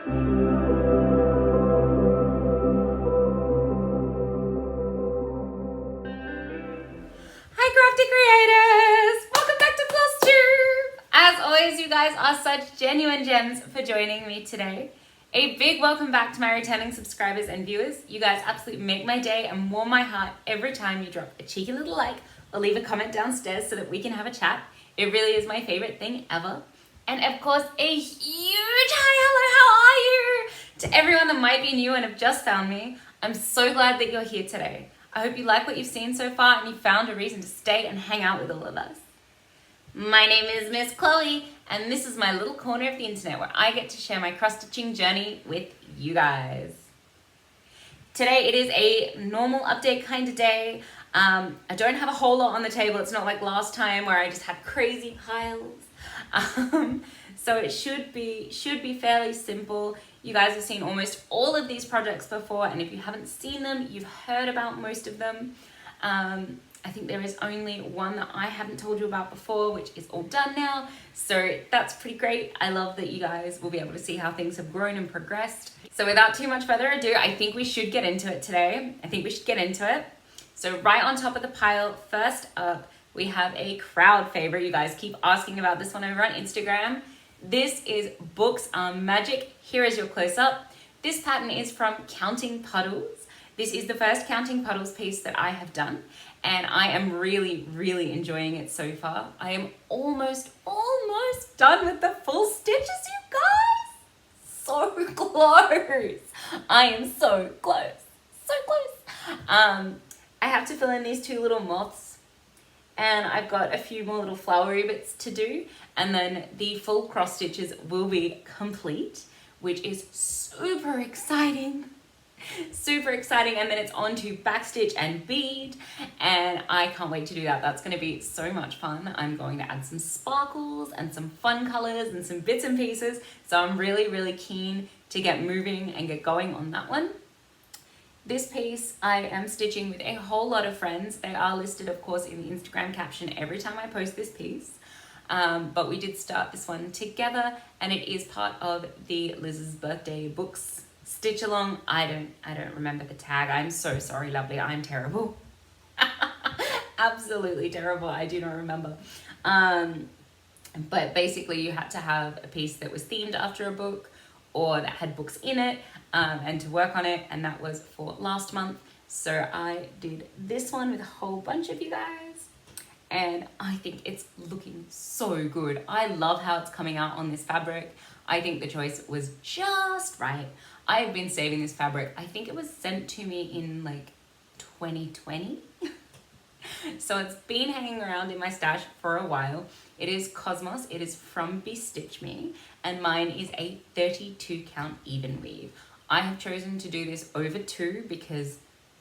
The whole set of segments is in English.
Crafty creators! Welcome back to Flosstube! As always, you guys are such genuine gems for joining me today. A big welcome back to my returning subscribers and viewers. You guys absolutely make my day and warm my heart every time you drop a cheeky little like or leave a comment downstairs so that we can have a chat. It really is my favorite thing ever. And of course, a huge hi, hello, how are you? To everyone that might be new and have just found me, I'm so glad that you're here today. I hope you like what you've seen so far and you found a reason to stay and hang out with all of us. My name is Miss Chloe, and this is my little corner of the internet where I get to share my cross-stitching journey with you guys. Today it is a normal update kind of day. I don't have a whole lot on the table. It's not like last time where I just had crazy piles. So it should be fairly simple. You guys have seen almost all of these projects before, and if you haven't seen them, you've heard about most of them. I think there is only one that I haven't told you about before, which is all done now. So that's pretty great. I love that you guys will be able to see how things have grown and progressed. So without too much further ado, I think we should get into it today. So right on top of the pile, first up, we have a crowd favorite. You guys keep asking about this one over on Instagram. This is Books Are Magic. Here is your close-up. This pattern is from Counting Puddles. This is the first Counting Puddles piece that I have done, and I am really, really enjoying it so far. I am almost done with the full stitches, you guys. So close. I am so close. So close. I have to fill in these two little moths, and I've got a few more little flowery bits to do, and then the full cross stitches will be complete, which is super exciting. Super exciting. And then it's on to backstitch and bead, and I can't wait to do that. That's going to be so much fun. I'm going to add some sparkles and some fun colors and some bits and pieces, so I'm really, really keen to get moving and get going on that one. This piece I am stitching with a whole lot of friends. They are listed, of course, in the Instagram caption every time I post this piece. But we did start this one together, and it is part of the Liz's birthday books stitch along. I don't remember the tag. I'm so sorry, lovely. I'm terrible. Absolutely terrible. I do not remember. But basically you had to have a piece that was themed after a book or that had books in it, and to work on it, and that was for last month. So I did this one with a whole bunch of you guys, and I think it's looking so good. I love how it's coming out on this fabric. I think the choice was just right. I've been saving this fabric. I think it was sent to me in like 2020. So it's been hanging around in my stash for a while. It is Cosmos. It is from Stitch Me, and mine is a 32 count even weave. I have chosen to do this over 2 because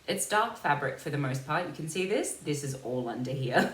it's dark fabric for the most part. You can see this. This is all under here.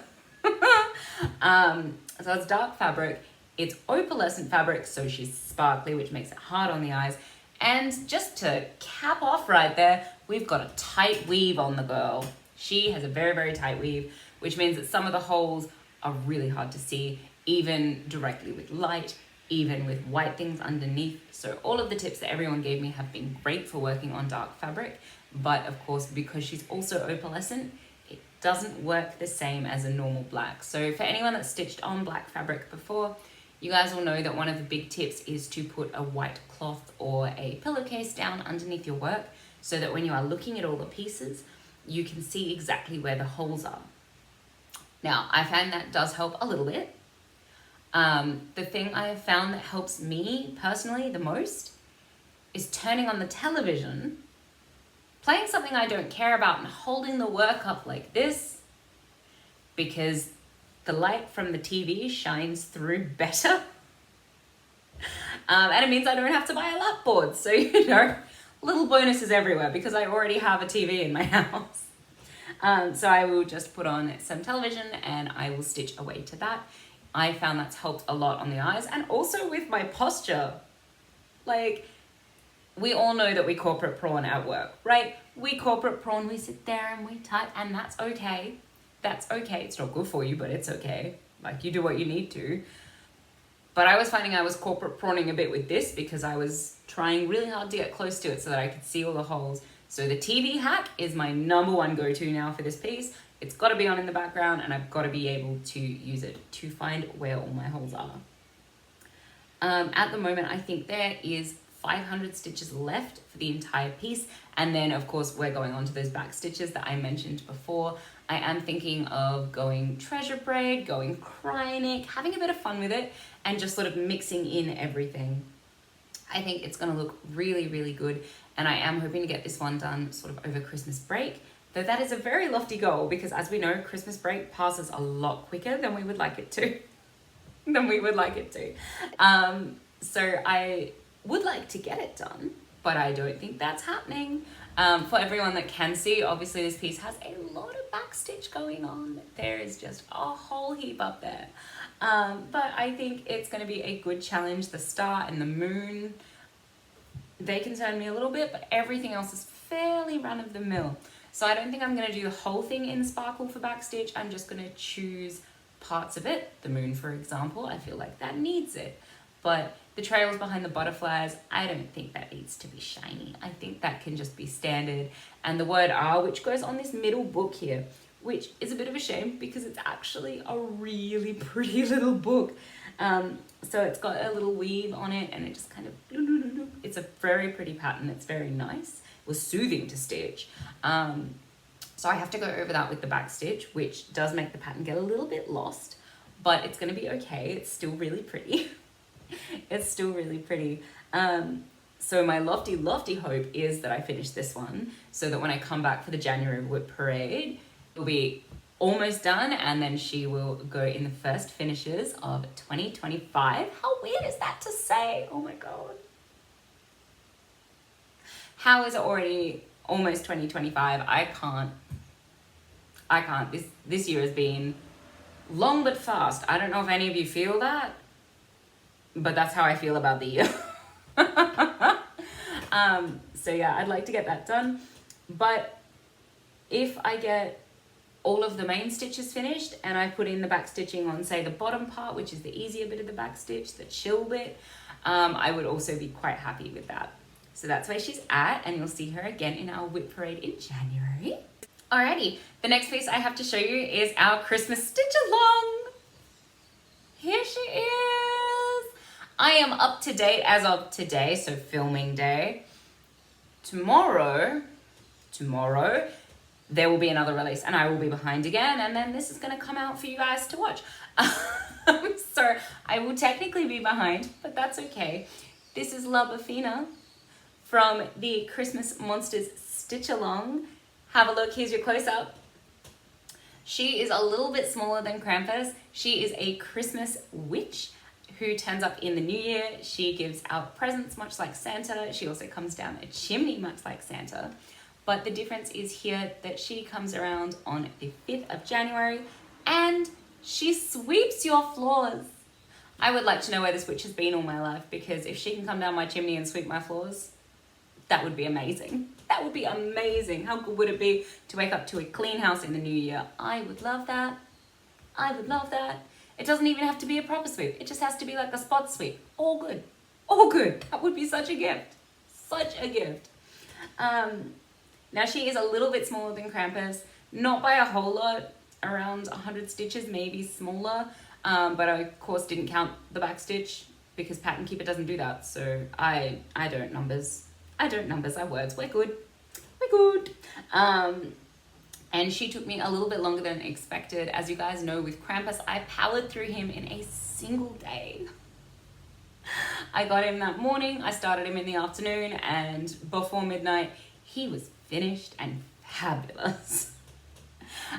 So it's dark fabric. It's opalescent fabric, so she's sparkly, which makes it hard on the eyes. And just to cap off right there, we've got a tight weave on the girl. She has a very, very tight weave, which means that some of the holes are really hard to see, even directly with light, even with white things underneath. So all of the tips that everyone gave me have been great for working on dark fabric. But of course, because she's also opalescent, it doesn't work the same as a normal black. So for anyone that's stitched on black fabric before, you guys will know that one of the big tips is to put a white cloth or a pillowcase down underneath your work, so that when you are looking at all the pieces, you can see exactly where the holes are. Now, I find that does help a little bit. The thing I have found that helps me personally the most is turning on the television, playing something I don't care about, and holding the work up like this, because the light from the TV shines through better. And it means I don't have to buy a lap board. So, you know, little bonuses everywhere because I already have a TV in my house. So I will just put on some television and I will stitch away to that. I found that's helped a lot on the eyes and also with my posture. Like, we all know that we corporate prawn at work, right? We corporate prawn, we sit there and we type, and that's okay. That's okay. It's not good for you, but it's okay. Like, you do what you need to. But I was finding I was corporate prawning a bit with this because I was trying really hard to get close to it so that I could see all the holes. So the TV hack is my number one go-to now for this piece. It's got to be on in the background and I've got to be able to use it to find where all my holes are. At the moment, I think there is 500 stitches left for the entire piece. And then of course, we're going on to those back stitches that I mentioned before. I am thinking of going treasure braid, going cryonic, having a bit of fun with it and just sort of mixing in everything. I think it's going to look really, really good. And I am hoping to get this one done sort of over Christmas break. Though that is a very lofty goal because as we know, Christmas break passes a lot quicker than we would like it to. So I would like to get it done, but I don't think that's happening. For everyone that can see, obviously this piece has a lot of backstitch going on. There is just a whole heap up there. But I think it's going to be a good challenge. The star and the moon, they concern me a little bit, but everything else is fairly run-of-the-mill. So I don't think I'm going to do the whole thing in sparkle for backstitch. I'm just going to choose parts of it. The moon, for example, I feel like that needs it. But the trails behind the butterflies, I don't think that needs to be shiny. I think that can just be standard. And the word R, which goes on this middle book here, which is a bit of a shame because it's actually a really pretty little book. So it's got a little weave on it and it just kind of, it's a very pretty pattern. It's very nice. It was soothing to stitch. So I have to go over that with the back stitch, which does make the pattern get a little bit lost, but it's going to be okay. It's still really pretty. It's still really pretty. So my lofty hope is that I finish this one so that when I come back for the January Whip Parade, it'll be almost done and then she will go in the first finishes of 2025. How weird is that to say? Oh my God. How is it already almost 2025? I can't. This year has been long but fast. I don't know if any of you feel that, but that's how I feel about the year. So yeah, I'd like to get that done. But if I get all of the main stitches finished and I put in the back stitching on, say, the bottom part, which is the easier bit of the back stitch, the chill bit, I would also be quite happy with that. So that's where she's at, and you'll see her again in our Whip Parade in January. Alrighty, the next piece I have to show you is our Christmas stitch along. Here she is. I am up to date as of today, so filming day. Tomorrow, there will be another release and I will be behind again, and then this is gonna come out for you guys to watch. So I will technically be behind, but that's okay. This is La Bafina from the Christmas Monsters Stitch Along. Have a look, here's your close-up. She is a little bit smaller than Krampus. She is a Christmas witch who turns up in the new year. She gives out presents much like Santa. She also comes down a chimney much like Santa. But the difference is here that she comes around on the 5th of January and she sweeps your floors. I would like to know where this witch has been all my life, because if she can come down my chimney and sweep my floors, that would be amazing. That would be amazing. How good would it be to wake up to a clean house in the new year? I would love that. I would love that. It doesn't even have to be a proper sweep. It just has to be like a spot sweep. All good. All good. That would be such a gift. Such a gift. Now she is a little bit smaller than Krampus. Not by a whole lot. Around 100 stitches, maybe smaller. But I, of course, didn't count the back stitch because Pattern Keeper doesn't do that. So I don't numbers. I don't numbers, I words. We're good. We're good. And she took me a little bit longer than expected. As you guys know, with Krampus, I powered through him in a single day. I got him that morning, I started him in the afternoon, and before midnight, he was finished and fabulous.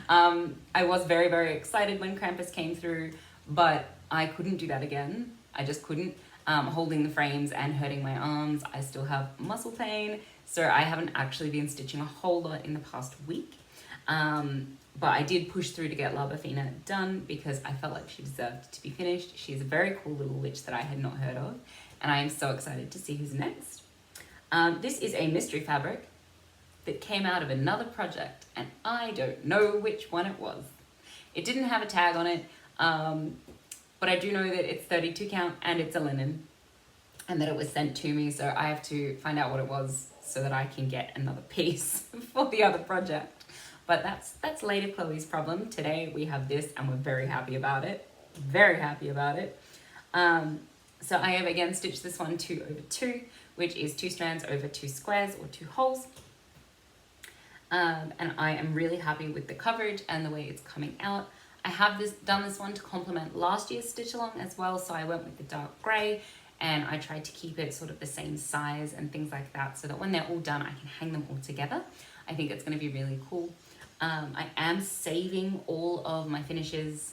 I was very, very excited when Krampus came through, but I couldn't do that again. I just couldn't. Holding the frames and hurting my arms. I still have muscle pain, so I haven't actually been stitching a whole lot in the past week. But I did push through to get La Bafina done because I felt like she deserved to be finished. She's a very cool little witch that I had not heard of, and I am so excited to see who's next. This is a mystery fabric that came out of another project, and I don't know which one it was. It didn't have a tag on it. but I do know that it's 32 count and it's a linen and that it was sent to me. So I have to find out what it was so that I can get another piece for the other project. But that's later Chloe's problem. Today we have this and we're very happy about it. Very happy about it. So I have again stitched this one 2 over 2, which is 2 strands over 2 squares or 2 holes. And I am really happy with the coverage and the way it's coming out. I have done this one to complement last year's stitch along as well, so I went with the dark grey and I tried to keep it sort of the same size and things like that, so that when they're all done I can hang them all together. I think it's going to be really cool. I am saving all of my finishes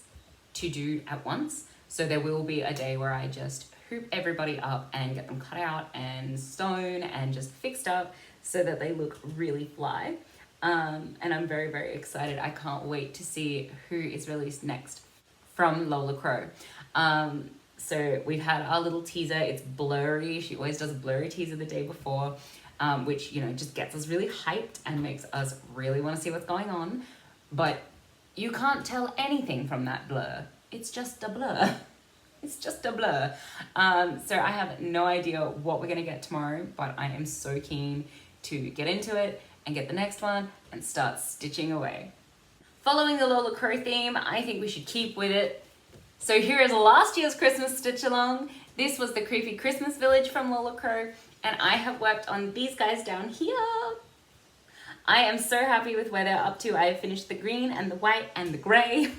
to do at once, so there will be a day where I just hoop everybody up and get them cut out and sewn and just fixed up so that they look really fly. And I'm very, very excited. I can't wait to see who is released next from Lola Crow. So we've had our little teaser. It's blurry. She always does a blurry teaser the day before, which, you know, just gets us really hyped and makes us really want to see what's going on. But you can't tell anything from that blur. It's just a blur. It's just a blur. So I have no idea what we're going to get tomorrow, but I am so keen to get into it and get the next one and start stitching away. Following the Lola Crow theme, I think we should keep with it. So here is last year's Christmas stitch along. This was the Creepy Christmas Village from Lola Crow, and I have worked on these guys down here. I am so happy with where they're up to. I have finished the green and the white and the grey.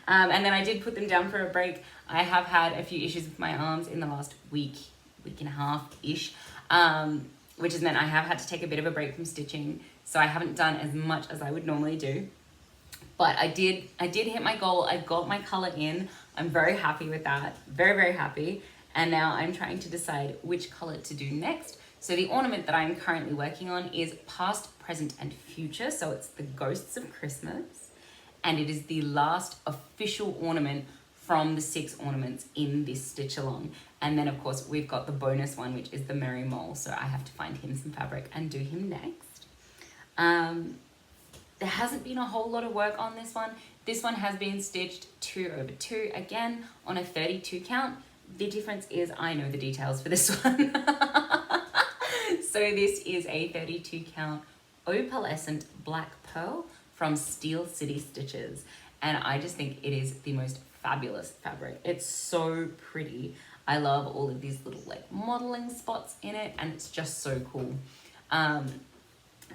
And then I did put them down for a break. I have had a few issues with my arms in the last week and a half-ish, which has meant I have had to take a bit of a break from stitching, so I haven't done as much as I would normally do. But I did hit my goal. I got my color in. I'm very happy with that. Very, very happy. And now I'm trying to decide which color to do next. So the ornament that I'm currently working on is Past, Present, and Future. So it's the Ghosts of Christmas. And it is the last official ornament from the 6 ornaments in this stitch along. And then of course we've got the bonus one, which is the Merry Mole. So I have to find him some fabric and do him next. There hasn't been a whole lot of work on this one. This one has been stitched 2 over 2 again on a 32 count. The difference is I know the details for this one. So this is a 32 count opalescent black pearl from Steel City Stitches. And I just think it is the most fabulous fabric. It's so pretty. I love all of these little like modeling spots in it, and it's just so cool.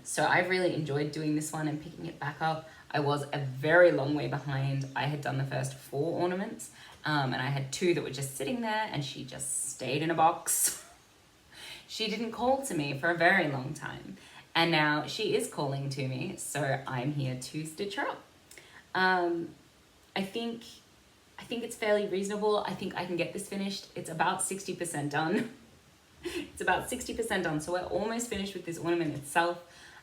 So I've really enjoyed doing this one and picking it back up. I was a very long way behind. I had done the first 4 ornaments, and I had 2 that were just sitting there, and she just stayed in a box. She didn't call to me for a very long time, and now she is calling to me, so I'm here to stitch her up. I think it's fairly reasonable. I think I can get this finished. It's about 60% done. It's about 60% done, so we're almost finished with this ornament itself.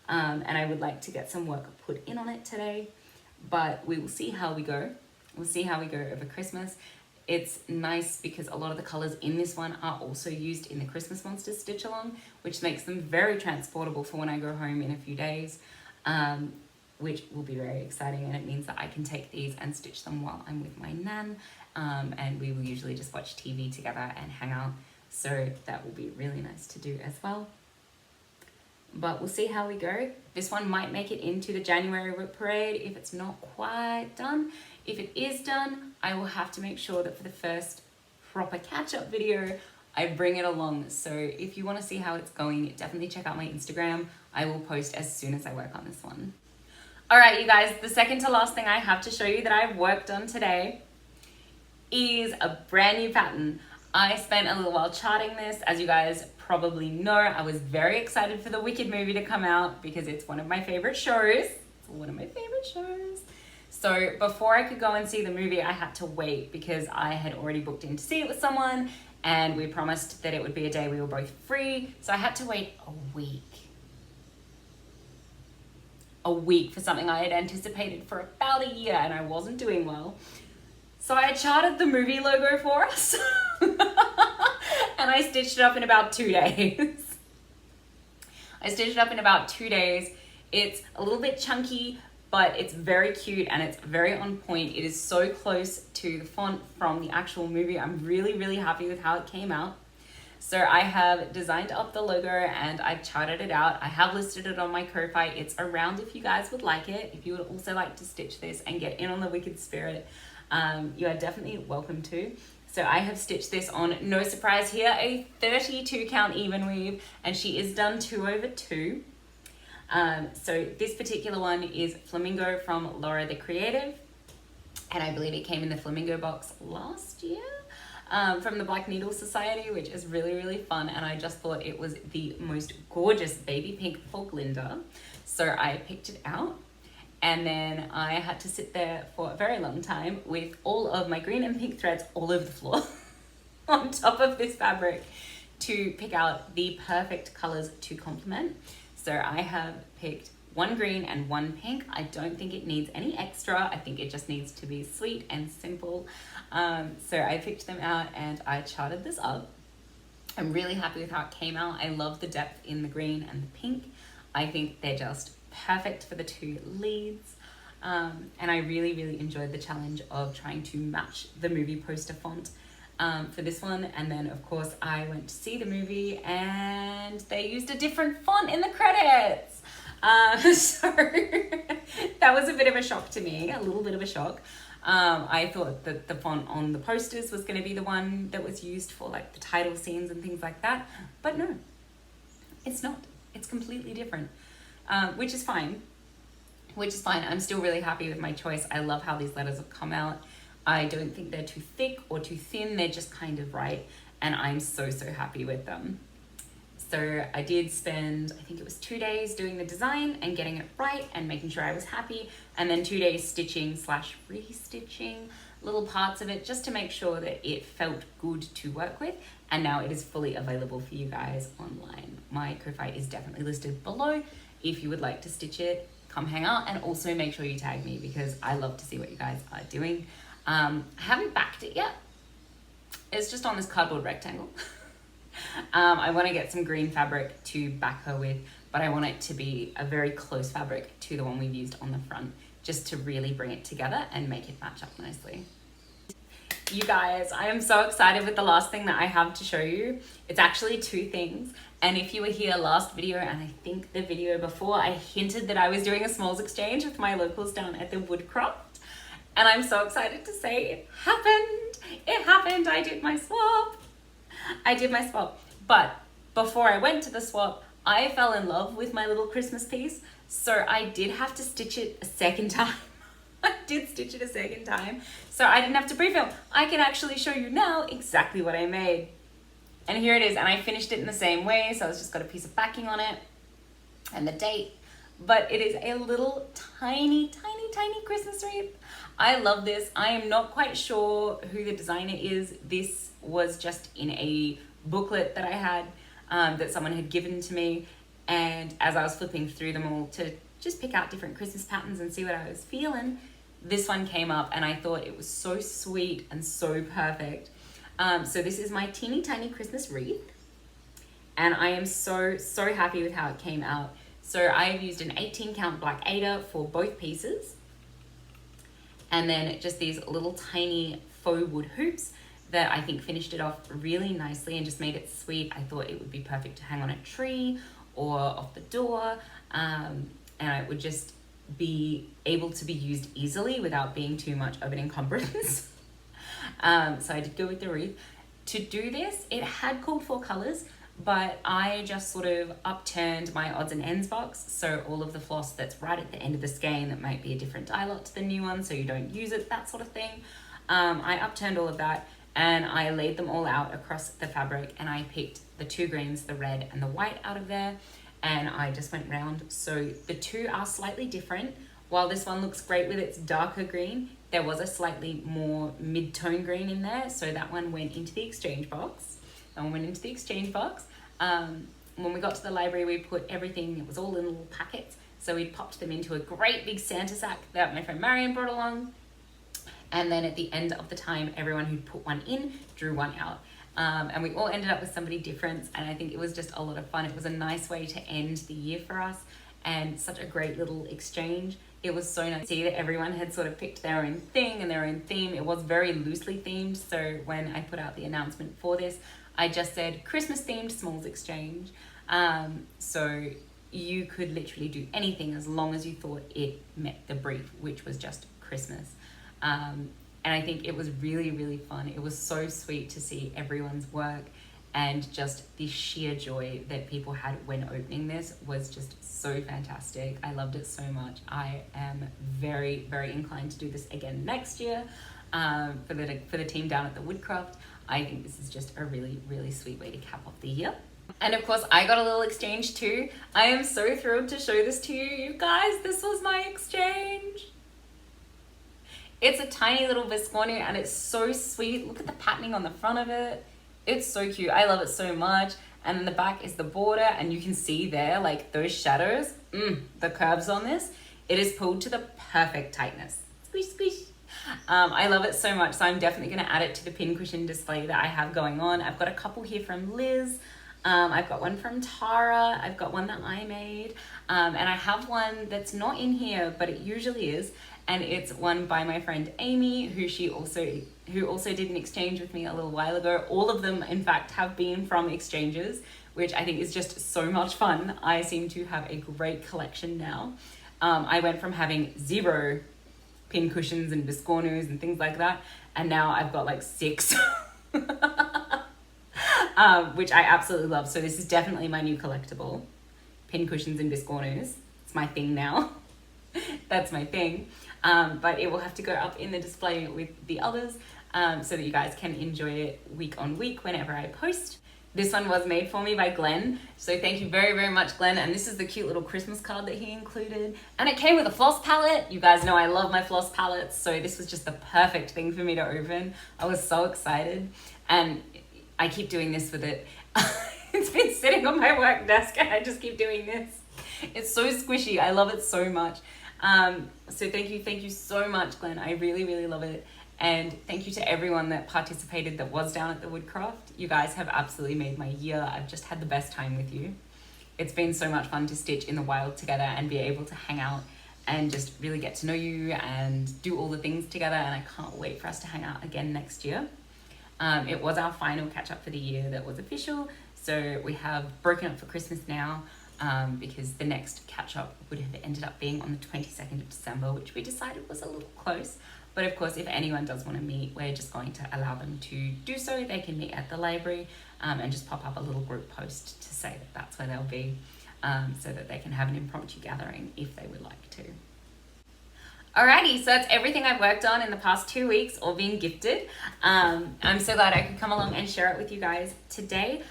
And I would like to get some work put in on it today, but we will see how we go. We'll see how we go over Christmas. It's nice because a lot of the colors in this one are also used in the Christmas Monsters stitch along, which makes them very transportable for when I go home in a few days, which will be very exciting. And it means that I can take these and stitch them while I'm with my nan, and we will usually just watch TV together and hang out. So that will be really nice to do as well. But we'll see how we go. This one might make it into the January parade if it's not quite done. If it is done, I will have to make sure that for the first proper catch-up video, I bring it along. So if you want to see how it's going, definitely check out my Instagram. I will post as soon as I work on this one. All right, you guys, the second to last thing I have to show you that I've worked on today is a brand new pattern. I spent a little while charting this. As you guys probably know, I was very excited for the Wicked movie to come out because it's one of my favorite shows. It's one of my favorite shows. So before I could go and see the movie, I had to wait because I had already booked in to see it with someone, and we promised that it would be a day we were both free. So I had to wait a week. A week for something I had anticipated for about a year, and I wasn't doing well. So I charted the movie logo for us and I stitched it up in about 2 days. I stitched it up in about 2 days. It's a little bit chunky, but it's very cute and it's very on point. It is so close to the font from the actual movie. I'm really, really happy with how it came out. So I have designed up the logo and I've charted it out. I have listed it on my Ko-fi. It's around if you guys would like it. If you would also like to stitch this and get in on the wicked spirit, you are definitely welcome to. So I have stitched this on, no surprise here, a 32 count even weave, and she is done 2/2. So this particular one is Flamingo from Laura the Creative, and I believe it came in the Flamingo box last year from the Black Needle Society, which is really, really fun, and I just thought it was the most gorgeous baby pink for Glinda. So I picked it out, and then I had to sit there for a very long time with all of my green and pink threads all over the floor on top of this fabric to pick out the perfect colors to complement. So I have picked one green and one pink. I don't think it needs any extra. I think it just needs to be sweet and simple. So I picked them out and I charted this up. I'm really happy with how it came out. I love the depth in the green and the pink. I think they're just perfect for the two leads. And I really, really enjoyed the challenge of trying to match the movie poster font for this one. And then of course I went to see the movie and they used a different font in the credits. So that was a bit of a shock to me, a little bit of a shock. I thought that the font on the posters was going to be the one that was used for like the title scenes and things like that, but no, it's not. It's completely different, which is fine. I'm still really happy with my choice. I love how these letters have come out. I don't think they're too thick or too thin. They're just kind of right, and I'm so, so happy with them. So I did spend, I think it was 2 days doing the design and getting it right and making sure I was happy, and then 2 days stitching / restitching little parts of it just to make sure that it felt good to work with. And now it is fully available for you guys online. My Ko-fi is definitely listed below. If you would like to stitch it, come hang out, and also make sure you tag me because I love to see what you guys are doing. I haven't backed it yet. It's just on this cardboard rectangle. I want to get some green fabric to back her with, but I want it to be a very close fabric to the one we've used on the front, just to really bring it together and make it match up nicely. You guys, I am so excited with the last thing that I have to show you. It's actually two things. And if you were here last video, and I think the video before, I hinted that I was doing a smalls exchange with my locals down at the Woodcraft. And I'm so excited to say it happened. It happened. I did my swap. But before I went to the swap, I fell in love with my little Christmas piece. So I did have to stitch it a second time. I did stitch it a second time. So I didn't have to pre-film. I can actually show you now exactly what I made. And here it is. And I finished it in the same way. So it's just got a piece of backing on it and the date. But it is a little tiny, tiny, tiny Christmas wreath. I love this. I am not quite sure who the designer is. This was just in a booklet that I had that someone had given to me. And as I was flipping through them all to just pick out different Christmas patterns and see what I was feeling, this one came up and I thought it was so sweet and so perfect. So this is my teeny tiny Christmas wreath. And I am so, so happy with how it came out. So I have used an 18 count black Aida for both pieces. And then just these little tiny faux wood hoops that I think finished it off really nicely and just made it sweet. I thought it would be perfect to hang on a tree or off the door. And it would just be able to be used easily without being too much of an encumbrance. So I did go with the wreath. To do this, it had called for colors, but I just sort of upturned my odds and ends box. So all of the floss that's right at the end of the skein that might be a different dye lot to the new one, so you don't use it, that sort of thing. I upturned all of that and I laid them all out across the fabric, and I picked the two greens, the red and the white out of there, and I just went round. So the two are slightly different. While this one looks great with its darker green, there was a slightly more mid-tone green in there, so that one went into the exchange box. When we got to the library, we put everything, it was all in little packets, so we popped them into a great big Santa sack that my friend Marion brought along. And then at the end of the time, everyone who'd put one in drew one out. And we all ended up with somebody different, and I think it was just a lot of fun. It was a nice way to end the year for us, and such a great little exchange It was so nice to see that everyone had sort of picked their own thing and their own theme. It was very loosely themed, so when I put out the announcement for this, I just said Christmas themed smalls exchange. So you could literally do anything as long as you thought it met the brief, which was just Christmas. And I think it was really, really fun. It was so sweet to see everyone's work, and just the sheer joy that people had when opening this was just so fantastic. I loved it so much. I am very, very inclined to do this again next year for the team down at the Woodcraft. I think this is just a really, really sweet way to cap off the year. And of course, I got a little exchange too. I am so thrilled to show this to you, you guys. This was my exchange. It's a tiny little Visconu and it's so sweet. Look at the patterning on the front of it. It's so cute. I love it so much. And then the back is the border, and you can see there, like those shadows, the curves on this. It is pulled to the perfect tightness. Squish, squish. I love it so much. So I'm definitely going to add it to the pincushion display that I have going on. I've got a couple here from Liz. I've got one from Tara. I've got one that I made. And I have one that's not in here, but it usually is. And it's one by my friend Amy, who also did an exchange with me a little while ago. All of them, in fact, have been from exchanges, which I think is just so much fun. I seem to have a great collection now. I went from having 0 pin cushions and Visconus and things like that, and now I've got like 6, which I absolutely love. So this is definitely my new collectible, pin cushions and Visconus. It's my thing now. That's my thing. But it will have to go up in the display with the others so that you guys can enjoy it week on week whenever I post. This one was made for me by Glenn, so thank you very, very much, Glenn. And this is the cute little Christmas card that he included. And it came with a floss palette. You guys know I love my floss palettes, so this was just the perfect thing for me to open. I was so excited, and I keep doing this with it. It's been sitting on my work desk and I just keep doing this. It's so squishy. I love it so much. So thank you so much, Glenn. I really, really love it. And thank you to everyone that participated that was down at the Woodcraft. You guys have absolutely made my year. I've just had the best time with you. It's been so much fun to stitch in the wild together and be able to hang out and just really get to know you and do all the things together. And I can't wait for us to hang out again next year. It was our final catch up for the year that was official. So we have broken up for Christmas now. Because the next catch-up would have ended up being on the 22nd of December, which we decided was a little close. But of course, if anyone does want to meet, we're just going to allow them to do so. They can meet at the library and just pop up a little group post to say that that's where they'll be, so that they can have an impromptu gathering if they would like to. Alrighty, so that's everything I've worked on in the past 2 weeks, all being gifted. I'm so glad I could come along and share it with you guys today.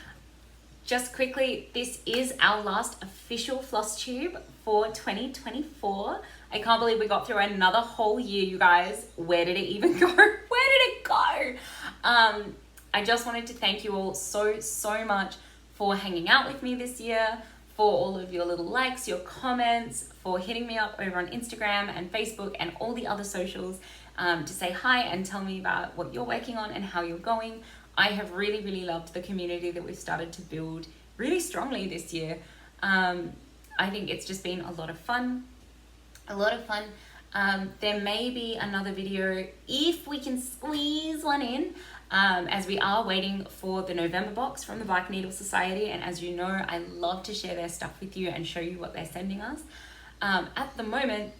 Just quickly, this is our last official Flosstube for 2024. I can't believe we got through another whole year, you guys. Where did it even go? Where did it go? I just wanted to thank you all so much for hanging out with me this year, for all of your little likes, your comments, for hitting me up over on Instagram and Facebook and all the other socials to say hi and tell me about what you're working on and how you're going. I have really, really loved the community that we've started to build really strongly this year. I think it's just been a lot of fun. There may be another video if we can squeeze one in, as we are waiting for the November box from the Black Needle Society. And as you know, I love to share their stuff with you and show you what they're sending us. At the moment,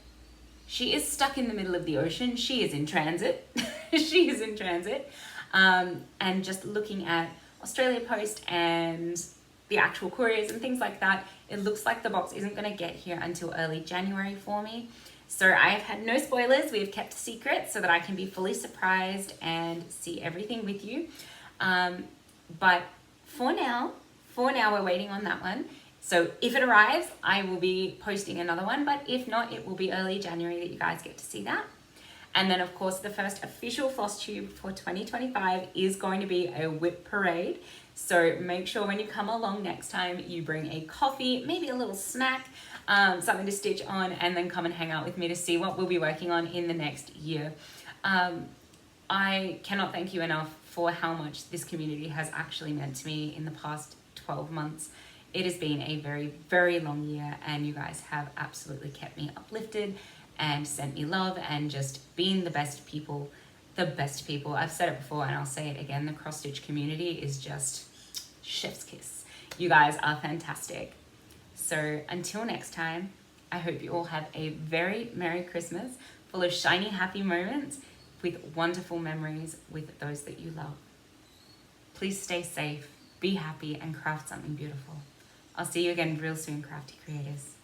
she is stuck in the middle of the ocean. She is in transit. She is in transit. And just looking at Australia Post and the actual couriers and things like that, it looks like the box isn't going to get here until early January for me. So I have had no spoilers. We have kept a secret so that I can be fully surprised and see everything with you. But for now we're waiting on that one. So if it arrives, I will be posting another one, but if not, it will be early January that you guys get to see that. And then of course, the first official Flosstube for 2025 is going to be a whip parade. So make sure when you come along next time, you bring a coffee, maybe a little snack, something to stitch on, and then come and hang out with me to see what we'll be working on in the next year. I cannot thank you enough for how much this community has actually meant to me in the past 12 months. It has been a very, very long year, and you guys have absolutely kept me uplifted and sent me love and just being the best people. The best people. I've said it before and I'll say it again. The cross stitch community is just chef's kiss. You guys are fantastic. So until next time, I hope you all have a very Merry Christmas, full of shiny, happy moments with wonderful memories with those that you love. Please stay safe, be happy, and craft something beautiful. I'll see you again real soon, crafty creators.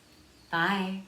Bye.